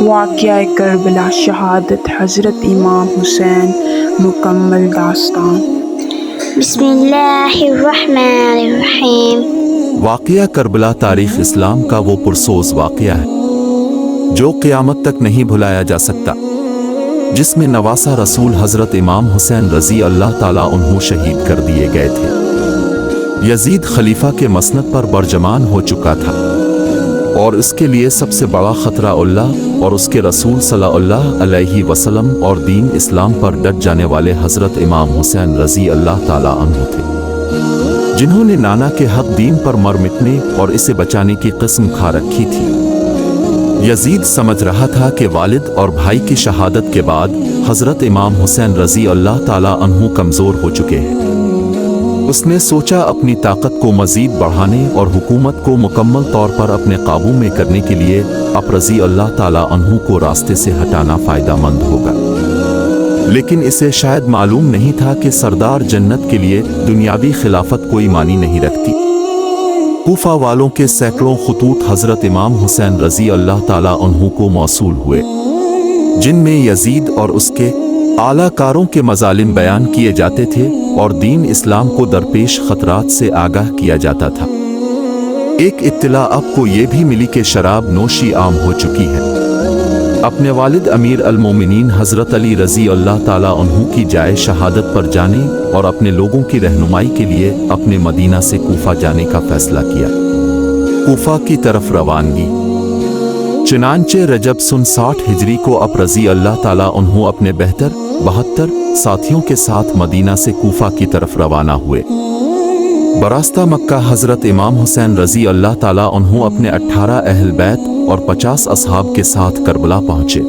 واقعہ کربلا، شہادت حضرت امام حسین، مکمل داستان۔ بسم اللہ الرحمن الرحیم۔ واقعہ کربلا تاریخ اسلام کا وہ پرسوز واقعہ ہے جو قیامت تک نہیں بھلایا جا سکتا، جس میں نواسہ رسول حضرت امام حسین رضی اللہ تعالیٰ عنہ شہید کر دیے گئے تھے۔ یزید خلیفہ کے مسند پر برجمان ہو چکا تھا، اور اس کے لیے سب سے بڑا خطرہ اللہ اور اس کے رسول صلی اللہ علیہ وسلم اور دین اسلام پر ڈٹ جانے والے حضرت امام حسین رضی اللہ تعالیٰ عنہ تھے، جنہوں نے نانا کے حق دین پر مر مٹنے اور اسے بچانے کی قسم کھا رکھی تھی۔ یزید سمجھ رہا تھا کہ والد اور بھائی کی شہادت کے بعد حضرت امام حسین رضی اللہ تعالیٰ عنہ کمزور ہو چکے ہیں۔ اس نے سوچا اپنی طاقت کو مزید بڑھانے اور حکومت کو مکمل طور پر اپنے قابو میں کرنے کے لیے اب رضی اللہ تعالیٰ عنہ کو راستے سے ہٹانا فائدہ مند ہوگا، لیکن اسے شاید معلوم نہیں تھا کہ سردار جنت کے لیے دنیاوی خلافت کوئی معنی نہیں رکھتی۔ کوفہ والوں کے سینکڑوں خطوط حضرت امام حسین رضی اللہ تعالیٰ عنہ کو موصول ہوئے، جن میں یزید اور اس کے اعلیٰ کاروں کے مظالم بیان کیے جاتے تھے اور دین اسلام کو درپیش خطرات سے آگاہ کیا جاتا تھا۔ ایک اطلاع اب کو یہ بھی ملی کہ شراب نوشی عام ہو چکی ہے۔ اپنے والد امیر المومنین حضرت علی رضی اللہ تعالیٰ عنہ کی جائے شہادت پر جانے اور اپنے لوگوں کی رہنمائی کے لیے اپنے مدینہ سے کوفہ جانے کا فیصلہ کیا۔ کوفہ کی طرف روانگی۔ چنانچہ رجب سن 60 ہجری کو اب رضی اللہ تعالیٰ عنہ اپنے 72 ساتھیوں کے ساتھ مدینہ سے کوفہ کی طرف روانہ ہوئے۔ براستہ مکہ حضرت امام حسین رضی اللہ تعالیٰ عنہ اپنے 18 اہل بیت اور 50 اصحاب کے ساتھ کربلا پہنچے۔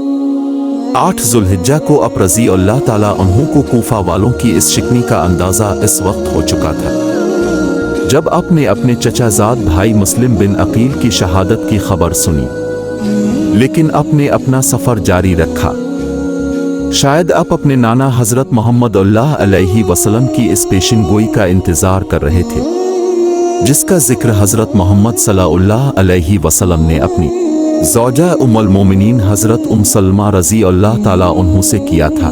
8 ذوالحجہ کو اب رضی اللہ تعالیٰ عنہ کو کوفہ والوں کی اس شکنی کا اندازہ اس وقت ہو چکا تھا جب آپ نے اپنے چچا زاد بھائی مسلم بن عقیل کی شہادت کی خبر سنی، لیکن آپ نے اپنا سفر جاری رکھا۔ شاید آپ اپنے نانا حضرت محمد اللہ علیہ وسلم کی اس پیشن گوئی کا انتظار کر رہے تھے، جس کا ذکر حضرت محمد صلی اللہ علیہ وسلم نے اپنی زوجہ ام المومنین حضرت ام سلمہ رضی اللہ تعالیٰ عنہ سے کیا تھا۔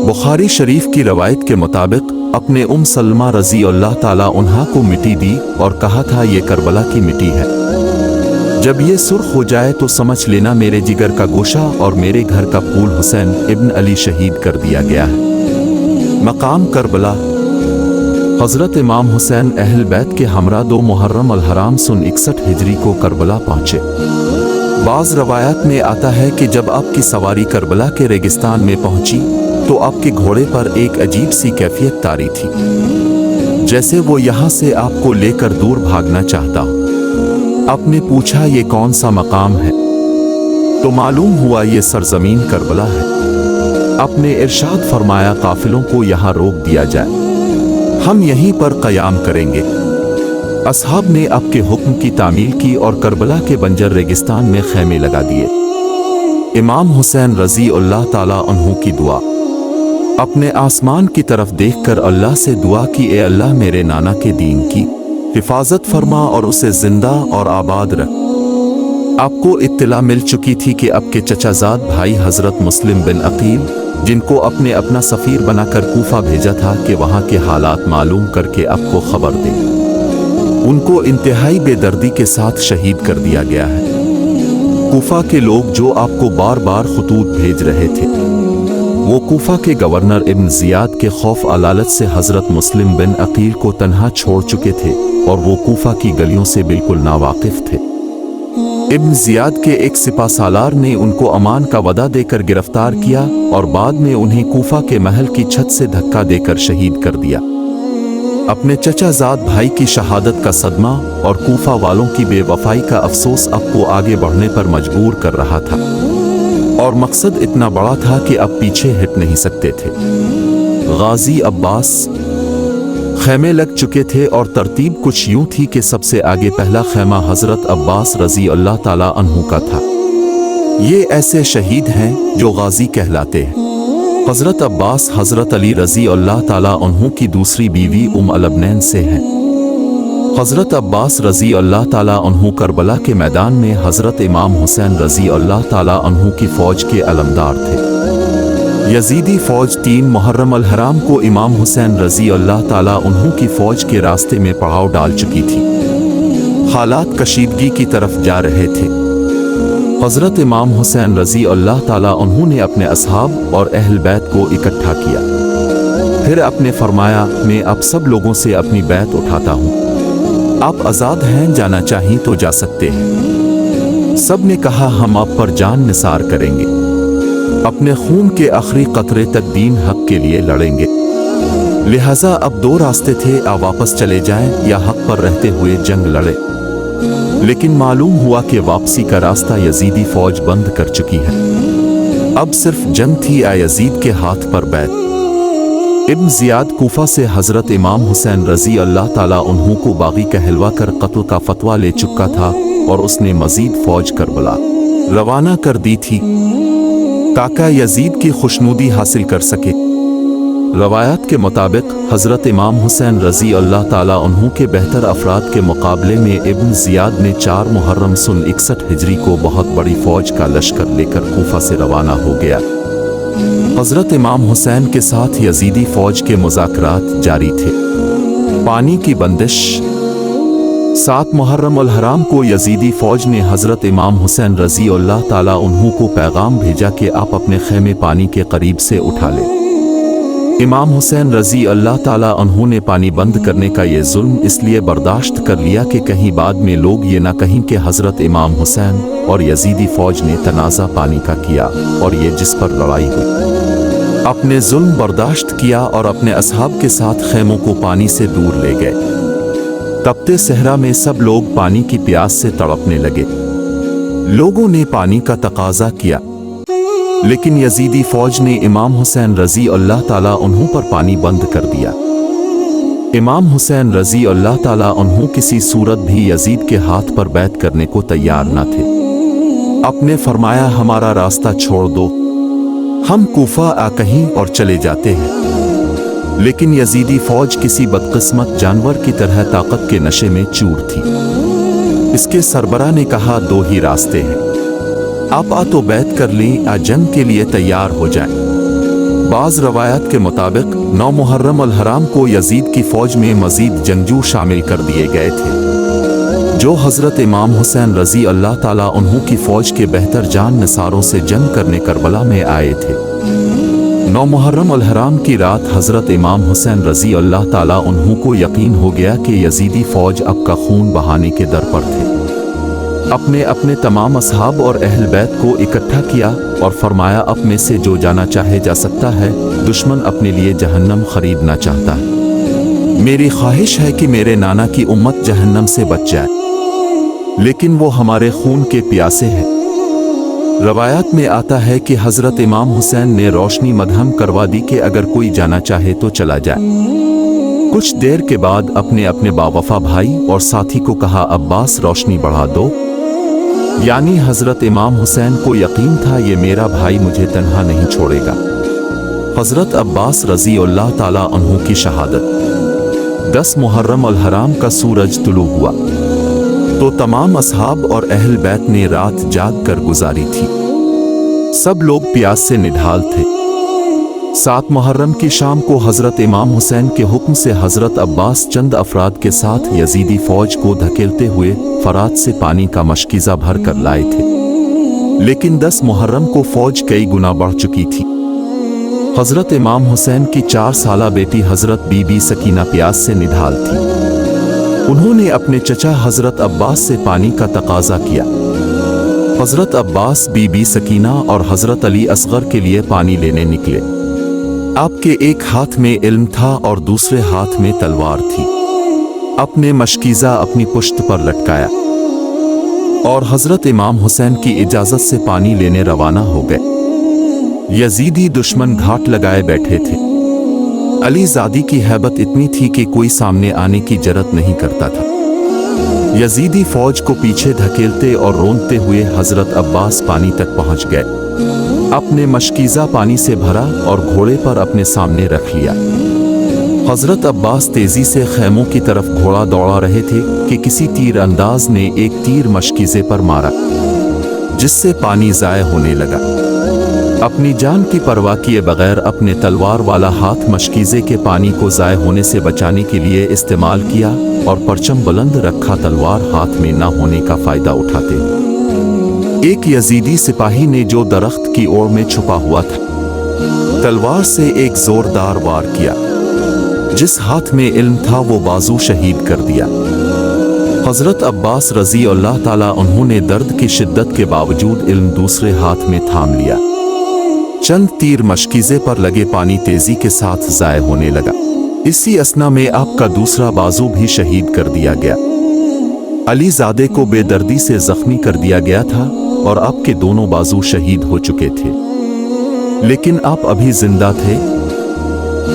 بخاری شریف کی روایت کے مطابق اپنے ام سلمہ رضی اللہ تعالیٰ عنہ کو مٹی دی اور کہا تھا یہ کربلا کی مٹی ہے، جب یہ سرخ ہو جائے تو سمجھ لینا میرے جگر کا گوشہ اور میرے گھر کا پھول حسین ابن علی شہید کر دیا گیا ہے۔ مقام کربلا۔ حضرت امام حسین اہل بیت کے ہمراہ 2 محرم الحرام سن 61 ہجری کو کربلا پہنچے۔ بعض روایات میں آتا ہے کہ جب آپ کی سواری کربلا کے ریگستان میں پہنچی تو آپ کے گھوڑے پر ایک عجیب سی کیفیت طاری تھی، جیسے وہ یہاں سے آپ کو لے کر دور بھاگنا چاہتا ہو۔ آپ نے پوچھا یہ کون سا مقام ہے، تو معلوم ہوا یہ سرزمین کربلا ہے۔ آپ نے ارشاد فرمایا قافلوں کو یہاں روک دیا جائے، ہم یہیں پر قیام کریں گے۔ اصحاب نے آپ کے حکم کی تعمیل کی اور کربلا کے بنجر ریگستان میں خیمے لگا دیے۔ امام حسین رضی اللہ تعالیٰ عنہ کی دعا۔ اپنے آسمان کی طرف دیکھ کر اللہ سے دعا کی، اے اللہ میرے نانا کے دین کی حفاظت فرما اور اسے زندہ اور آباد رکھ۔ آپ کو اطلاع مل چکی تھی کہ آپ کے چچا زاد بھائی حضرت مسلم بن عقیل، جن کو اپنے اپنا سفیر بنا کر کوفہ بھیجا تھا کہ وہاں کے حالات معلوم کر کے آپ کو خبر دیں، ان کو انتہائی بے دردی کے ساتھ شہید کر دیا گیا ہے۔ کوفہ کے لوگ جو آپ کو بار بار خطوط بھیج رہے تھے، وہ کوفہ کے گورنر ابن زیاد کے خوف علالت سے حضرت مسلم بن عقیل کو تنہا چھوڑ چکے تھے اور وہ کوفہ کی گلیوں سے بالکل ناواقف تھے۔ ابن زیاد کے ایک سپہ سالار نے ان کو امان کا وعدہ دے کر گرفتار کیا اور بعد میں انہیں کوفہ کے محل کی چھت سے دھکا دے کر شہید کر دیا۔ اپنے چچا زاد بھائی کی شہادت کا صدمہ اور کوفہ والوں کی بے وفائی کا افسوس اب کو آگے بڑھنے پر مجبور کر رہا تھا، اور مقصد اتنا بڑا تھا کہ اب پیچھے ہٹ نہیں سکتے تھے۔ غازی عباس۔ خیمے لگ چکے تھے اور ترتیب کچھ یوں تھی کہ سب سے آگے پہلا خیمہ حضرت عباس رضی اللہ تعالیٰ عنہ کا تھا۔ یہ ایسے شہید ہیں جو غازی کہلاتے ہیں۔ حضرت عباس حضرت علی رضی اللہ تعالیٰ عنہ کی دوسری بیوی ام الابنین سے ہیں۔ हज़रत अब्बास रज़ी अल्लाह ताला अन्हु करबला के मैदान में हज़रत इमाम हुसैन रज़ी अल्लाह ताला अन्हु की फ़ौज के अलमदार थे। यजीदी फ़ौज 3 मुहर्रम अल हराम को इमाम हुसैन रज़ी अल्लाह ताला अन्हु की फ़ौज के रास्ते में पड़ाव डाल चुकी थी। हालात कशीदगी की तरफ जा रहे थे। हज़रत इमाम हुसैन रज़ी अल्लाह ताला अन्हु ने अपने असहाब और अहल बैत को इकट्ठा किया। फिर आपने फरमाया, मैं अब सब लोगों से अपनी बैत उठाता हूँ। आप आज़ाद हैं, जाना चाहें तो जा सकते हैं। सब ने कहा, हम आप पर जान निसार करेंगे, अपने खून के आखिरी कतरे तक दीन हक के लिए लड़ेंगे। लिहाजा अब 2 रास्ते थे, आ वापस चले जाएं या हक पर रहते हुए जंग लड़े। लेकिन मालूम हुआ कि वापसी का रास्ता यजीदी फौज बंद कर चुकी है। अब सिर्फ जंग थी आ यजीद के हाथ पर बैत। इब्न ज़ियाद कूफा से हज़रत इमाम हुसैन रज़ी अल्लाह ताला अन्हु को बागी कहलवा कर कत्ल का फतवा ले चुका था और उसने मज़ीद फ़ौज करबला रवाना कर दी थी ताकि यजीद की खुशनुदी हासिल कर सके। रवायात के मुताबिक हज़रत इमाम हुसैन रज़ी अल्लाह ताला अन्हु के बेहतर अफराद के मुकाबले में इब्न ज़ियाद ने 4 मुहर्रम सन 61 हिजरी को बहुत बड़ी फ़ौज का लश्कर लेकर कूफा से रवाना हो गया। हज़रत इमाम हुसैन के साथ यजीदी फ़ौज के मुज़ाकरात जारी थे। पानी की बंदिश 7 मुहर्रम अल हराम को यजीदी फ़ौज ने हज़रत इमाम हुसैन रज़ी अल्लाह ताला अन्हु को पैगाम भेजा कि आप अपने ख़ैमे पानी के करीब से उठा लें। इमाम हुसैन रज़ी अल्लाह ताला अन्हु ने पानी बंद करने का ये जुल्म इसलिए बर्दाश्त कर लिया कि कहीं बाद में लोग ये ना कहें कि हज़रत इमाम हुसैन और यजीदी फ़ौज ने तनाज़ा पानी का किया और ये जिस पर लड़ाई हुई। अपने जुल्म बर्दाश्त किया और अपने असहाब के साथ खैमों को पानी से दूर ले गए। तपते सहरा में सब लोग पानी की प्यास से तड़पने लगे। लोगों ने पानी का तकाजा किया, लेकिन यजीदी फ़ौज ने इमाम हुसैन रज़ी अल्लाह ताला अन्हु पर पानी बंद कर दिया। इमाम हुसैन रज़ी अल्लाह ताला अन्हु किसी सूरत भी यजीद के हाथ पर बैत करने को तैयार न थे। आपने फरमाया, हमारा रास्ता छोड़ दो, हम कूफा आ कहीं और चले जाते हैं। लेकिन यजीदी फ़ौज किसी बदकिस्मत जानवर की तरह ताकत के नशे में चूर थी। इसके सरबराह ने कहा, 2 ही रास्ते हैं, आप आ तो बैत कर लें, आ जंग के लिए तैयार हो जाएं। बाज़ रवायात के मुताबिक 9 मुहर्रम अल हराम को यजीद की फ़ौज में मज़ीद जंगजू शामिल कर दिए गए थे, जो हज़रत इमाम हुसैन रज़ी अल्लाह ताला अन्हु की फ़ौज के बेहतर जान निसारों से जंग करने करबला में आए थे। 9 मुहर्रम अल हराम की रात हज़रत इमाम हुसैन रज़ी अल्लाह ताला अन्हु को यकीन हो गया कि यजीदी फ़ौज अब का खून बहाने के दर पर थे। अपने अपने तमाम असहाब और अहल बैत को इकट्ठा किया और फरमाया, अब में से जो जाना चाहे जा सकता है, दुश्मन अपने लिए जहन्नम खरीदना चाहता है। मेरी ख्वाहिश है कि मेरे नाना की उम्मत जहन्नम से बच जाए, लेकिन वो हमारे खून के प्यासे हैं। रवायात में आता है कि हज़रत इमाम हुसैन ने रोशनी मदहम करवा दी कि अगर कोई जाना चाहे तो चला जाए। कुछ देर के बाद अपने अपने बावफा भाई और साथी को कहा, अब्बास रोशनी बढ़ा दो। यानी हज़रत इमाम हुसैन को यकीन था ये मेरा भाई मुझे तन्हा नहीं छोड़ेगा। हज़रत अब्बास रज़ी अल्लाह ताला अन्हु की शहादत 10 मुहर्रम अल हराम का सूरज तुलू हुआ तो तमाम असहाब और अहल बैत ने रात जाग कर गुजारी थी। सब लोग प्यास से निढाल थे। 7 मुहर्रम की शाम को हज़रत इमाम हुसैन के हुक्म से हज़रत अब्बास चंद अफराद के साथ यजीदी फ़ौज को धकेलते हुए फरात से पानी का मशकीज़ा भर कर लाए थे। लेकिन 10 मुहर्रम को फ़ौज कई गुना बढ़ चुकी थी। हज़रत इमाम हुसैन की 4 साला बेटी हज़रत बीबी सकीना प्यास से निढाल थी। उन्होंने अपने चचा हज़रत अब्बास से पानी का तकाजा किया। हज़रत अब्बास, बीबी सकीना और हज़रत अली असगर के लिए पानी लेने निकले। आपके एक हाथ में इल्म था और दूसरे हाथ में तलवार थी। अपने मशकीज़ा अपनी पुश्त पर लटकाया और हज़रत इमाम हुसैन की इजाज़त से पानी लेने रवाना हो गए। यजीदी दुश्मन घाट लगाए बैठे थे। अली ज़ादी की हैबत इतनी थी कि कोई सामने आने की जरत नहीं करता था। यजीदी फ़ौज को पीछे धकेलते और रोंदते हुए हज़रत अब्बास पानी तक पहुँच गए। अपने मशकीज़ा पानी से भरा और घोड़े पर अपने सामने रख लिया। हजरत अब्बास तेजी से खैमों की तरफ घोड़ा दौड़ा रहे थे कि किसी तीर अंदाज ने एक तीर मशकीज़े पर मारा, जिससे पानी ज़ाय होने लगा। अपनी जान की परवाह किए बगैर अपने तलवार वाला हाथ मशकीज़े के पानी को ज़ाय होने से बचाने के लिए इस्तेमाल किया और परचम बुलंद रखा तलवार हाथ में न होने का फ़ायदा उठाते एक यजीदी सिपाही ने जो दरख्त की ओर में छुपा हुआ था, तलवार से एक जोरदार वार किया। जिस हाथ में इल्म था वो बाजू शहीद कर दिया। हजरत अब्बास रजी अल्लाह ताला उन्होंने दर्द की शिद्दत के बावजूद इल्म दूसरे हाथ में थाम लिया। चंद तीर मशकीज़े पर लगे पानी तेजी के साथ ज़ाय होने लगा। इसी असना में आपका दूसरा बाजू भी शहीद कर दिया गया। अलीज़ादे को बेदर्दी से जख्मी कर दिया गया था और आपके दोनों बाजू शहीद हो चुके थे, लेकिन आप अभी जिंदा थे।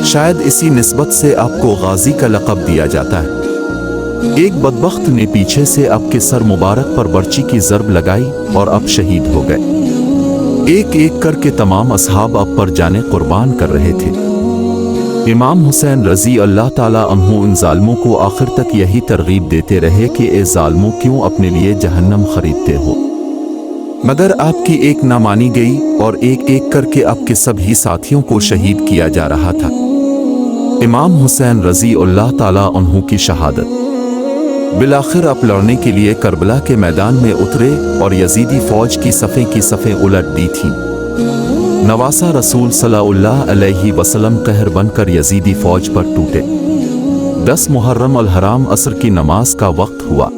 शायद इसी निस्बत से आपको गाजी का लक़ब दिया जाता है। एक बदबख्त ने पीछे से आपके सर मुबारक पर बर्ची की ज़रब लगाई और आप शहीद हो गए। एक एक करके तमाम असहाब आप पर जाने कुर्बान कर रहे थे। इमाम हुसैन रजी अल्लाह ताला अन्हु इन जालिमों को आखिर तक यही तरगीब देते रहे कि ए जालिमों क्यों अपने लिए जहन्नम खरीदते हो। मगर आपकी एक ना मानी गई और एक एक करके आपके सभी साथियों को शहीद किया जा रहा था। इमाम हुसैन रजी अल्लाह ताला अन्हु की शहादत। बिलाखिर आप लड़ने के लिए करबला के मैदान में उतरे और यजीदी फौज की सफ़ें उलट दी थीं। नवासा रसूल सल्लल्लाहु अलैहि वसल्लम कहर बनकर यजीदी फौज पर टूटे। 10 मुहर्रम अल हराम असर की नमाज का वक्त हुआ।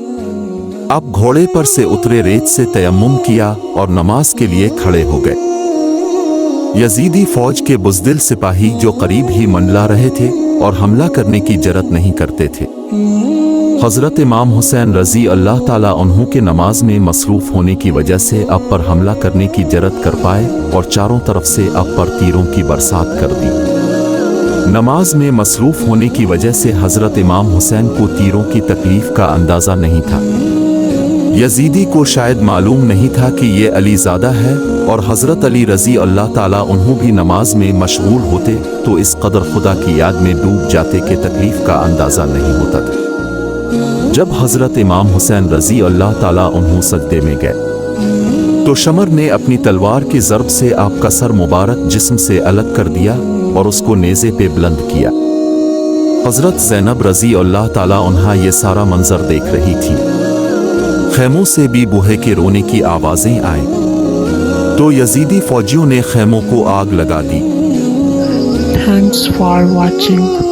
आप घोड़े पर से उतरे, रेत से तयम्मुम किया और नमाज के लिए खड़े हो गए। यजीदी फौज के बुज़दिल सिपाही जो करीब ही मंडला रहे थे और हमला करने की जरत नहीं करते थे। हजरत इमाम हुसैन रजी अल्लाह ताला उन्हों के नमाज में मसरूफ़ होने की वजह से आप पर हमला करने की जरत कर पाए और चारों तरफ से आप पर तीरों की बरसात कर दी। नमाज में मसरूफ़ होने की वजह से हजरत इमाम हुसैन को तीरों की तकलीफ़ का अंदाज़ा नहीं था। यजीदी को शायद मालूम नहीं था कि ये अलीज़ादा है और हजरत अली रजी अल्लाह ताला उन्हों भी नमाज में मशगूल होते तो इस कदर खुदा की याद में डूब जाते कि तकलीफ़ का अंदाज़ा नहीं होता था। जब हजरत इमाम हुसैन रजी अल्लाह ताला उन्हों सजदे में गए तो शमर ने अपनी तलवार की ज़रब से आपका सर मुबारक जिस्म से अलग कर दिया और उसको नेज़े पे बुलंद किया। हजरत ज़ैनब रजी अल्लाह ताला उन्हा ये सारा मंजर देख रही थी। खैमों से भी बूहे के रोने की आवाज़ें आईं तो यजीदी फौजियों ने खैमों को आग लगा दी। Thanks for watching.